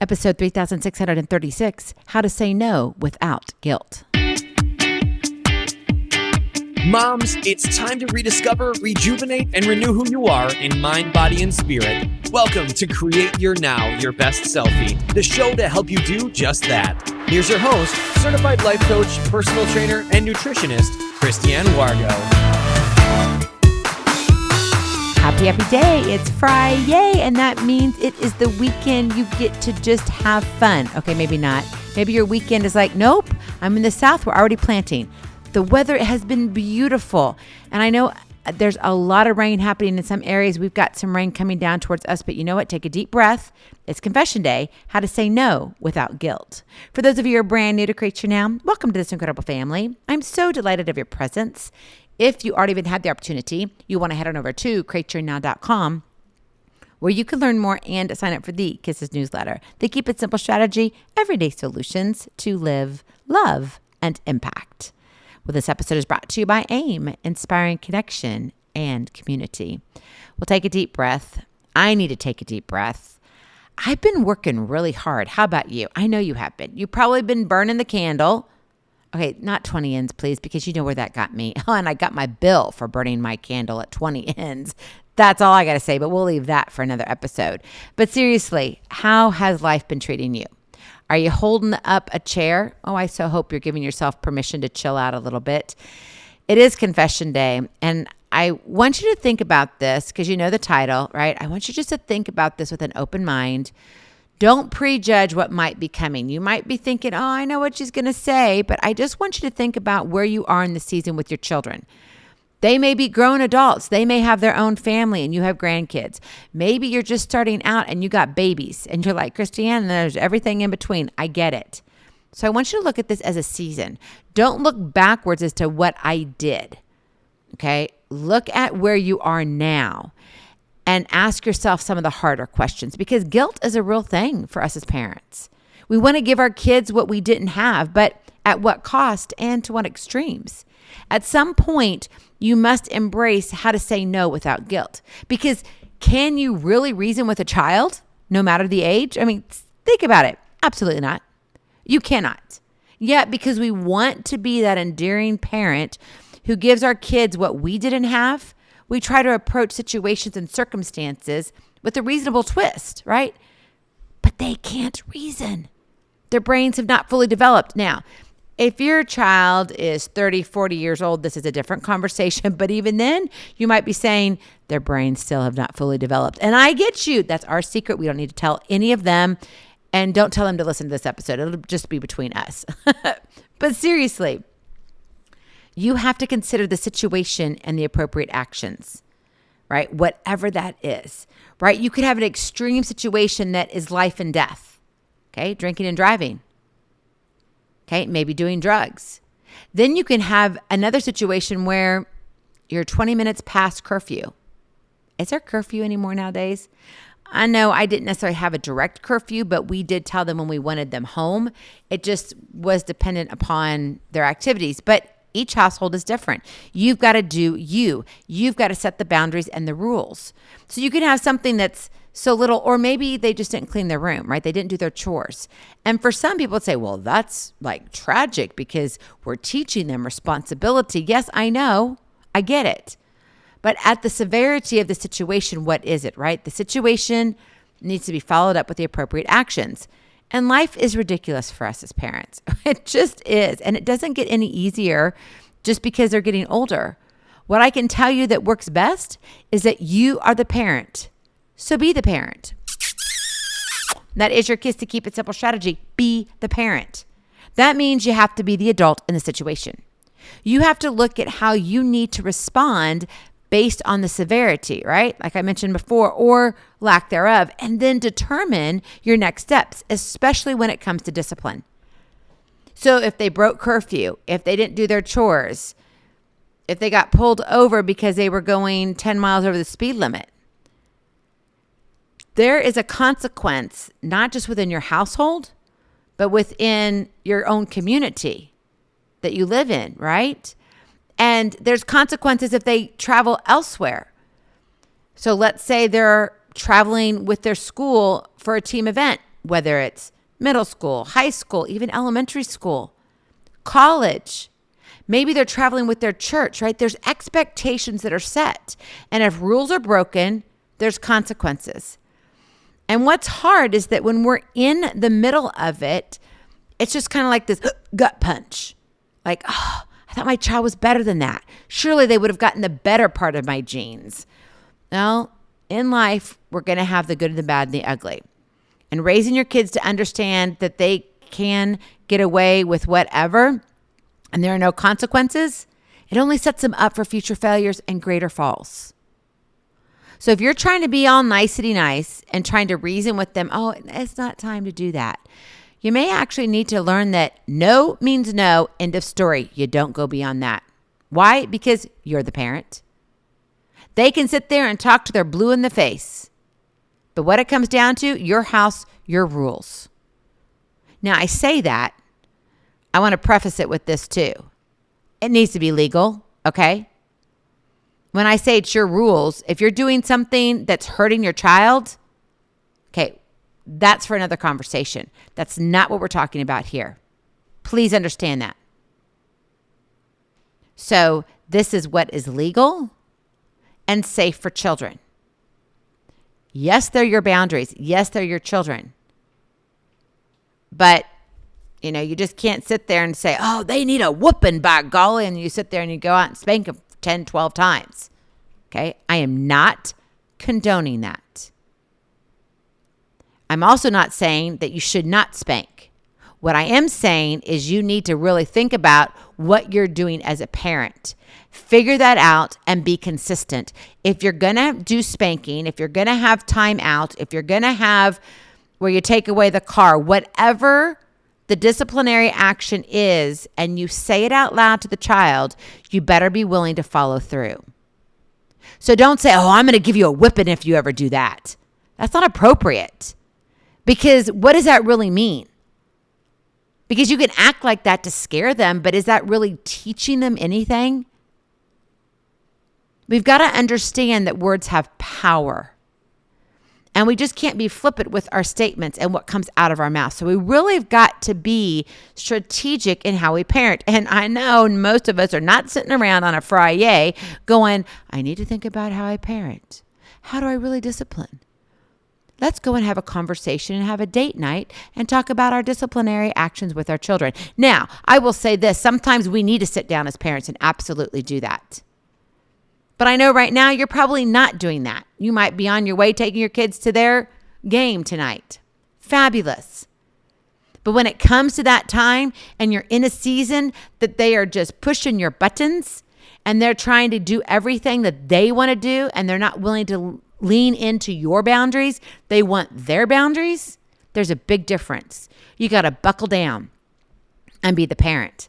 Episode 3636, How to Say No Without Guilt. Moms, it's time to rediscover, rejuvenate, and renew who you are in mind, body, and spirit. Welcome to Create Your Now, Your Best Selfie, the show to help you do just that. Here's your host, certified life coach, personal trainer, and nutritionist, Christiane Wargo. Happy day. It's Friday, and that means it is the weekend. You get to just have fun. Okay, maybe not. Maybe your weekend is like, nope, I'm in the South. We're already planting. The weather has been beautiful, and I know there's a lot of rain happening in some areas. We've got some rain coming down towards us, but you know what? Take a deep breath. It's confession day, how to say no without guilt. For those of you who are brand new to Create Your Now, welcome to this incredible family. I'm so delighted of your presence. If you already even had the opportunity, you want to head on over to createyournow.com, where you can learn more and sign up for the K.I.S.S newsletter. They keep it simple strategy, everyday solutions to live, love, and impact. Well, this episode is brought to you by AIM, Inspiring Connection and Community. We'll take a deep breath. I need to take a deep breath. I've been working really hard. How about you? I know you have been. You've probably been burning the candle. Okay, not 20 ends, please, because you know where that got me. Oh, and I got my bill for burning my candle at 20 ends. That's all I got to say, but we'll leave that for another episode. But seriously, how has life been treating you? Are you holding up a chair? Oh, I so hope you're giving yourself permission to chill out a little bit. It is confession day, and I want you to think about this because you know the title, right? I want you just to think about this with an open mind. Don't prejudge what might be coming. You might be thinking, oh, I know what she's going to say, but I just want you to think about where you are in the season with your children. They may be grown adults. They may have their own family and you have grandkids. Maybe you're just starting out and you got babies and you're like, Christiane, there's everything in between. I get it. So I want you to look at this as a season. Don't look backwards as to what I did. Okay? Look at where you are now. And ask yourself some of the harder questions because guilt is a real thing for us as parents. We want to give our kids what we didn't have, but at what cost and to what extremes? At some point, you must embrace how to say no without guilt because can you really reason with a child no matter the age? I mean, think about it. Absolutely not. You cannot. Yet, because we want to be that endearing parent who gives our kids what we didn't have, we try to approach situations and circumstances with a reasonable twist, right? But they can't reason. Their brains have not fully developed. Now, if your child is 30, 40 years old, this is a different conversation. But even then, you might be saying their brains still have not fully developed. And I get you. That's our secret. We don't need to tell any of them. And don't tell them to listen to this episode. It'll just be between us. But seriously, you have to consider the situation and the appropriate actions, right? Whatever that is, right? You could have an extreme situation that is life and death, okay? Drinking and driving, okay? Maybe doing drugs. Then you can have another situation where you're 20 minutes past curfew. Is there curfew anymore nowadays? I know I didn't necessarily have a direct curfew, but we did tell them when we wanted them home. It just was dependent upon their activities. But each household is different. You've got to do you. You've got to set the boundaries and the rules. So you can have something that's so little, or maybe they just didn't clean their room, right? They didn't do their chores. And for some people say, well, that's like tragic because we're teaching them responsibility. Yes, I know. I get it. But at the severity of the situation, what is it, right? The situation needs to be followed up with the appropriate actions. And life is ridiculous for us as parents. It just is. And it doesn't get any easier just because they're getting older. What I can tell you that works best is that you are the parent. So be the parent. That is your K.I.S.S to keep it simple strategy. Be the parent. That means you have to be the adult in the situation. You have to look at how you need to respond based on the severity, right? Like I mentioned before, or lack thereof, and then determine your next steps, especially when it comes to discipline. So if they broke curfew, if they didn't do their chores, if they got pulled over because they were going 10 miles over the speed limit, there is a consequence, not just within your household, but within your own community that you live in, right? And there's consequences if they travel elsewhere. So let's say they're traveling with their school for a team event. whether it's middle school, high school, even elementary school, college. Maybe they're traveling with their church, right? There's expectations that are set. And if rules are broken, there's consequences. And what's hard is that when we're in the middle of it, it's just kind of like this gut punch. Like, oh, I thought my child was better than that. Surely they would have gotten the better part of my genes. No, in life, we're going to have the good and the bad and the ugly. And raising your kids to understand that they can get away with whatever and there are no consequences, it only sets them up for future failures and greater falls. So if you're trying to be all nicety nice and trying to reason with them, oh, it's not time to do that, you may actually need to learn that no means no, end of story. You don't go beyond that. Why? Because you're the parent. They can sit there and talk to their blue in the face. But what it comes down to, your house, your rules. Now, I say that. I want to preface it with this too. It needs to be legal, okay? When I say it's your rules, if you're doing something that's hurting your child, okay, that's for another conversation. That's not what we're talking about here. Please understand that. So this is what is legal and safe for children. Yes, they're your boundaries. Yes, they're your children. But, you just can't sit there and say, oh, they need a whooping, by golly, and you sit there and you go out and spank them 10, 12 times. Okay? I am not condoning that. I'm also not saying that you should not spank. What I am saying is you need to really think about what you're doing as a parent. Figure that out and be consistent. If you're going to do spanking, if you're going to have time out, if you're going to have where you take away the car, whatever the disciplinary action is, and you say it out loud to the child, you better be willing to follow through. So don't say, oh, I'm going to give you a whipping if you ever do that. That's not appropriate. Because what does that really mean? Because you can act like that to scare them, but is that really teaching them anything? We've got to understand that words have power. And we just can't be flippant with our statements and what comes out of our mouth. So we really have got to be strategic in how we parent. And I know most of us are not sitting around on a Friday going, I need to think about how I parent. How do I really discipline? Let's go and have a conversation and have a date night and talk about our disciplinary actions with our children. Now, I will say this. Sometimes we need to sit down as parents and absolutely do that. But I know right now you're probably not doing that. You might be on your way taking your kids to their game tonight. Fabulous. But when it comes to that time and you're in a season that they are just pushing your buttons and they're trying to do everything that they want to do and they're not willing to lean into your boundaries, they want their boundaries, there's a big difference. You got to buckle down and be the parent.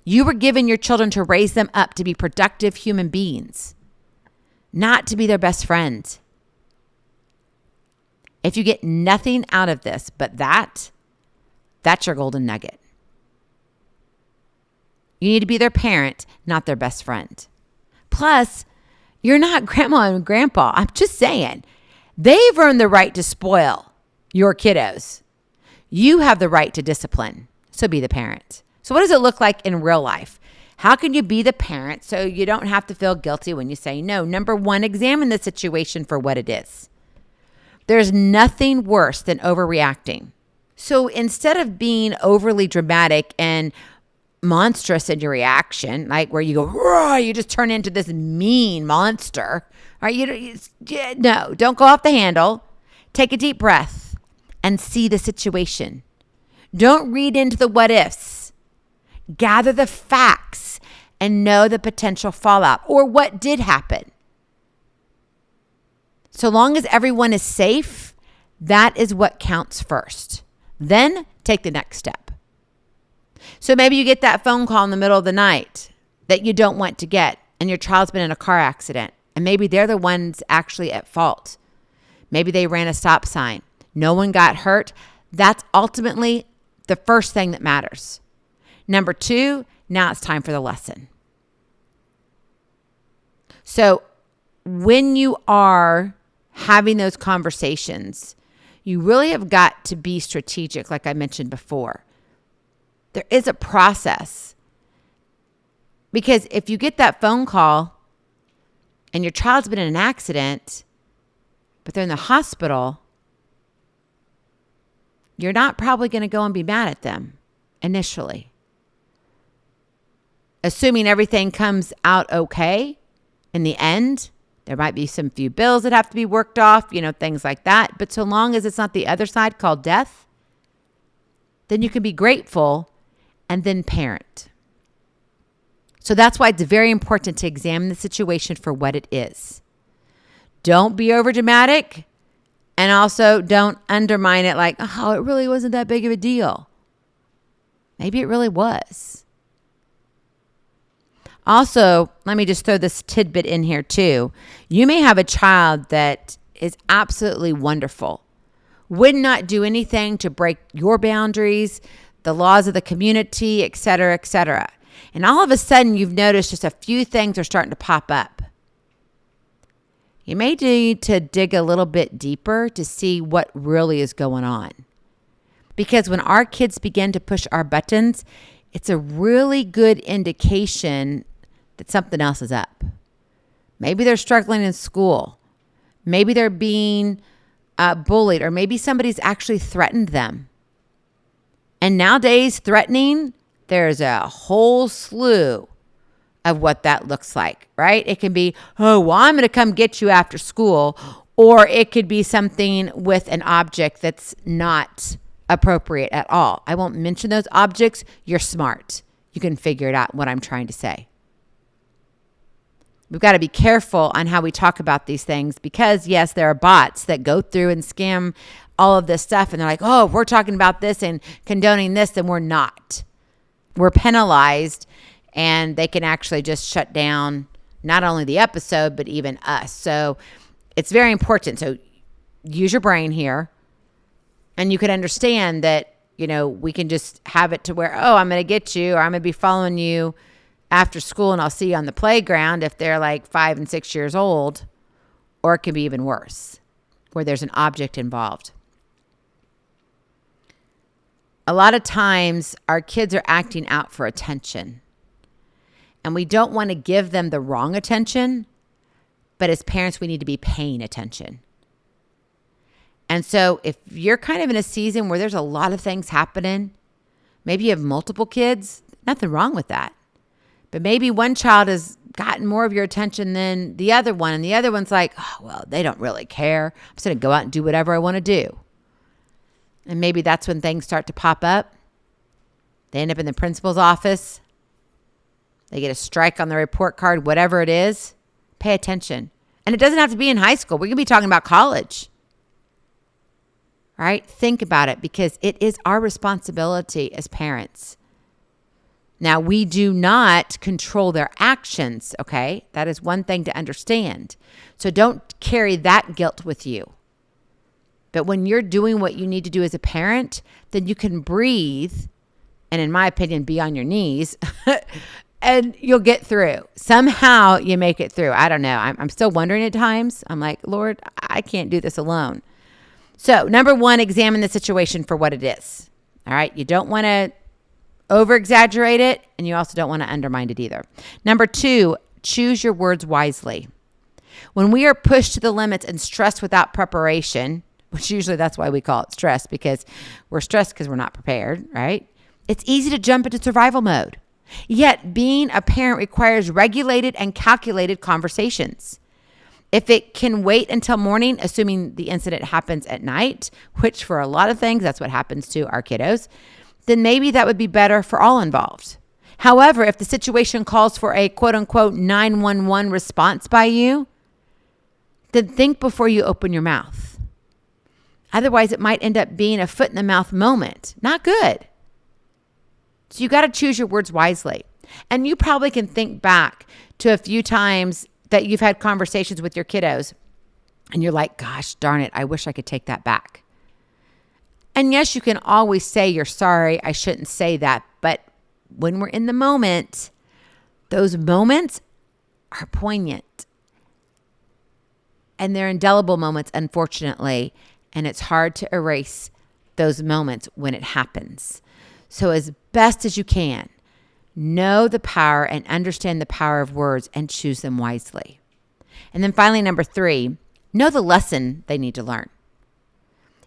You were given your children to raise them up to be productive human beings, not to be their best friend. If you get nothing out of this but that's your golden nugget. You need to be their parent, not their best friend. Plus, you're not grandma and grandpa. I'm just saying. They've earned the right to spoil your kiddos. You have the right to discipline. So be the parent. So what does it look like in real life? How can you be the parent so you don't have to feel guilty when you say no? Number one, examine the situation for what it is. There's nothing worse than overreacting. So instead of being overly dramatic and monstrous in your reaction, like where you go, roar, you just turn into this mean monster, right? No, don't go off the handle. Take a deep breath and see the situation. Don't read into the what ifs. Gather the facts and know the potential fallout or what did happen. So long as everyone is safe, that is what counts first. Then take the next step. So maybe you get that phone call in the middle of the night that you don't want to get, and your child's been in a car accident, and maybe they're the ones actually at fault. Maybe they ran a stop sign. No one got hurt. That's ultimately the first thing that matters. Number two, now it's time for the lesson. So when you are having those conversations, You really have got to be strategic, like I mentioned before. There is a process. Because if you get that phone call and your child's been in an accident, but they're in the hospital, you're not probably going to go and be mad at them initially. Assuming everything comes out okay in the end, there might be some few bills that have to be worked off, things like that. But so long as it's not the other side called death, then you can be grateful and then parent. So that's why it's very important to examine the situation for what it is. Don't be over dramatic, and also don't undermine it like, oh, it really wasn't that big of a deal. Maybe it really was. Also, let me just throw this tidbit in here too. You may have a child that is absolutely wonderful, would not do anything to break your boundaries, the laws of the community, et cetera, et cetera. And all of a sudden, you've noticed just a few things are starting to pop up. You may need to dig a little bit deeper to see what really is going on. Because when our kids begin to push our buttons, it's a really good indication that something else is up. Maybe they're struggling in school. Maybe they're being bullied, or maybe somebody's actually threatened them. And nowadays, threatening, there's a whole slew of what that looks like, right? It can be, oh, well, I'm going to come get you after school. Or it could be something with an object that's not appropriate at all. I won't mention those objects. You're smart. You can figure it out, what I'm trying to say. We've got to be careful on how we talk about these things because, yes, there are bots that go through and scam all of this stuff. And they're like, oh, if we're talking about this and condoning this, then we're not. We're penalized, and they can actually just shut down not only the episode, but even us. So it's very important. So use your brain here. And you can understand that, we can just have it to where, oh, I'm going to get you, or I'm going to be following you after school and I'll see you on the playground if they're like 5 and 6 years old. Or it can be even worse, where there's an object involved. A lot of times our kids are acting out for attention. And we don't want to give them the wrong attention, but as parents, we need to be paying attention. And so if you're kind of in a season where there's a lot of things happening, maybe you have multiple kids, nothing wrong with that. But maybe one child has gotten more of your attention than the other one, and the other one's like, oh, well, they don't really care. I'm just going to go out and do whatever I want to do. And maybe that's when things start to pop up. They end up in the principal's office. They get a strike on the report card, whatever it is. Pay attention. And it doesn't have to be in high school. We can be talking about college. Right? Think about it, because it is our responsibility as parents. Now, we do not control their actions, okay? That is one thing to understand. So don't carry that guilt with you. But when you're doing what you need to do as a parent, then you can breathe and, in my opinion, be on your knees and you'll get through. Somehow you make it through. I don't know. I'm still wondering at times. I'm like, Lord, I can't do this alone. So, number one, examine the situation for what it is. All right? You don't want to over-exaggerate it, and you also don't want to undermine it either. Number two, choose your words wisely. When we are pushed to the limits and stressed without preparation, which usually that's why we call it stress, because we're stressed because we're not prepared, right? It's easy to jump into survival mode. Yet, being a parent requires regulated and calculated conversations. If it can wait until morning, assuming the incident happens at night, which for a lot of things, that's what happens to our kiddos, then maybe that would be better for all involved. However, if the situation calls for a quote unquote 911 response by you, then think before you open your mouth. Otherwise, it might end up being a foot in the mouth moment. Not good. So you got to choose your words wisely. And you probably can think back to a few times that you've had conversations with your kiddos and you're like, gosh, darn it, I wish I could take that back. And yes, you can always say you're sorry, I shouldn't say that. But when we're in the moment, those moments are poignant. And they're indelible moments, unfortunately. and it's hard to erase those moments when it happens. So as best as you can, know the power and understand the power of words and choose them wisely. And then finally, number 3, know the lesson they need to learn.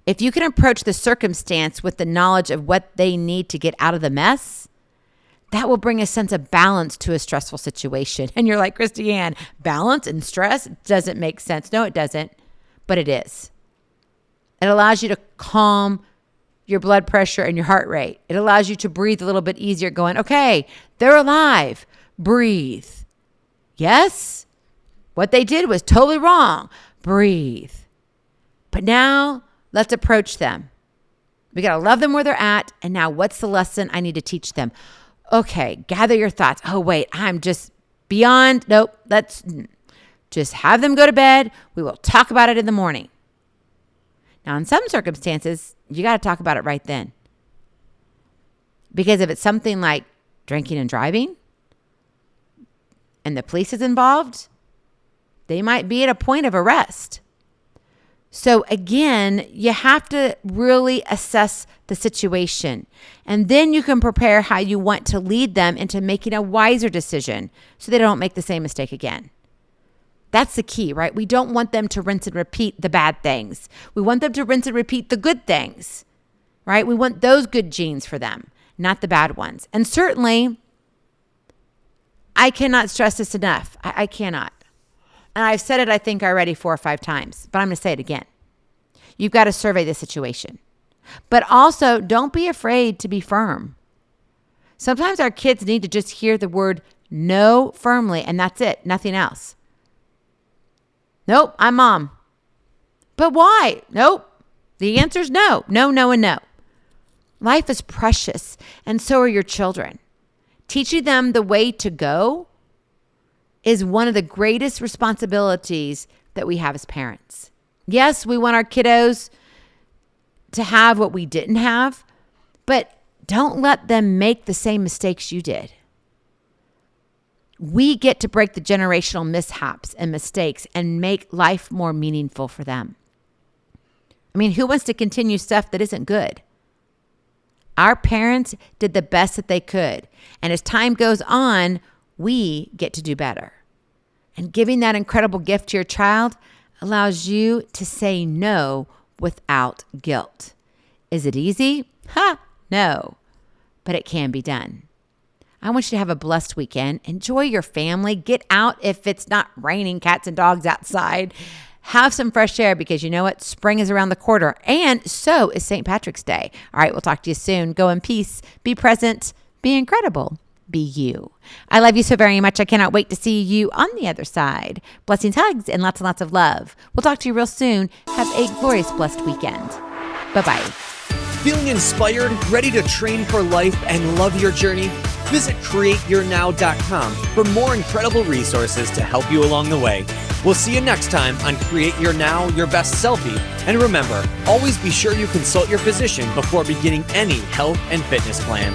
If you can approach the circumstance with the knowledge of what they need to get out of the mess, that will bring a sense of balance to a stressful situation. And you're like, Christiane, balance and stress doesn't make sense. No, it doesn't, but it is. It allows you to calm your blood pressure and your heart rate. It allows you to breathe a little bit easier going, okay, they're alive. Breathe. Yes, what they did was totally wrong. Breathe. But now let's approach them. We got to love them where they're at. And now what's the lesson I need to teach them? Okay, gather your thoughts. Oh, wait, I'm just beyond. Nope, let's just have them go to bed. We will talk about it in the morning. Now, in some circumstances, you got to talk about it right then. Because if it's something like drinking and driving and the police is involved, they might be at a point of arrest. So again, you have to really assess the situation. And then you can prepare how you want to lead them into making a wiser decision so they don't make the same mistake again. That's the key, right? We don't want them to rinse and repeat the bad things. We want them to rinse and repeat the good things, right? We want those good genes for them, not the bad ones. And certainly, I cannot stress this enough. I cannot. And I've said it, I think, already 4 or 5 times, but I'm going to say it again. You've got to survey the situation. But also, don't be afraid to be firm. Sometimes our kids need to just hear the word no firmly, and that's it, nothing else. Nope, I'm mom. But why? Nope. The answer is no. No, no, and no. Life is precious, and so are your children. Teaching them the way to go is one of the greatest responsibilities that we have as parents. Yes, we want our kiddos to have what we didn't have, but don't let them make the same mistakes you did. We get to break the generational mishaps and mistakes and make life more meaningful for them. I mean, who wants to continue stuff that isn't good? Our parents did the best that they could. And as time goes on, we get to do better. And giving that incredible gift to your child allows you to say no without guilt. Is it easy? No. But it can be done. I want you to have a blessed weekend. Enjoy your family. Get out if it's not raining cats and dogs outside. Have some fresh air because you know what? Spring is around the corner, and so is St. Patrick's Day. All right, we'll talk to you soon. Go in peace. Be present. Be incredible. Be you. I love you so very much. I cannot wait to see you on the other side. Blessings, hugs, and lots of love. We'll talk to you real soon. Have a glorious, blessed weekend. Bye-bye. Feeling inspired, ready to train for life and love your journey? Visit createyournow.com for more incredible resources to help you along the way. We'll see you next time on Create Your Now, Your Best Selfie. And remember, always be sure you consult your physician before beginning any health and fitness plan.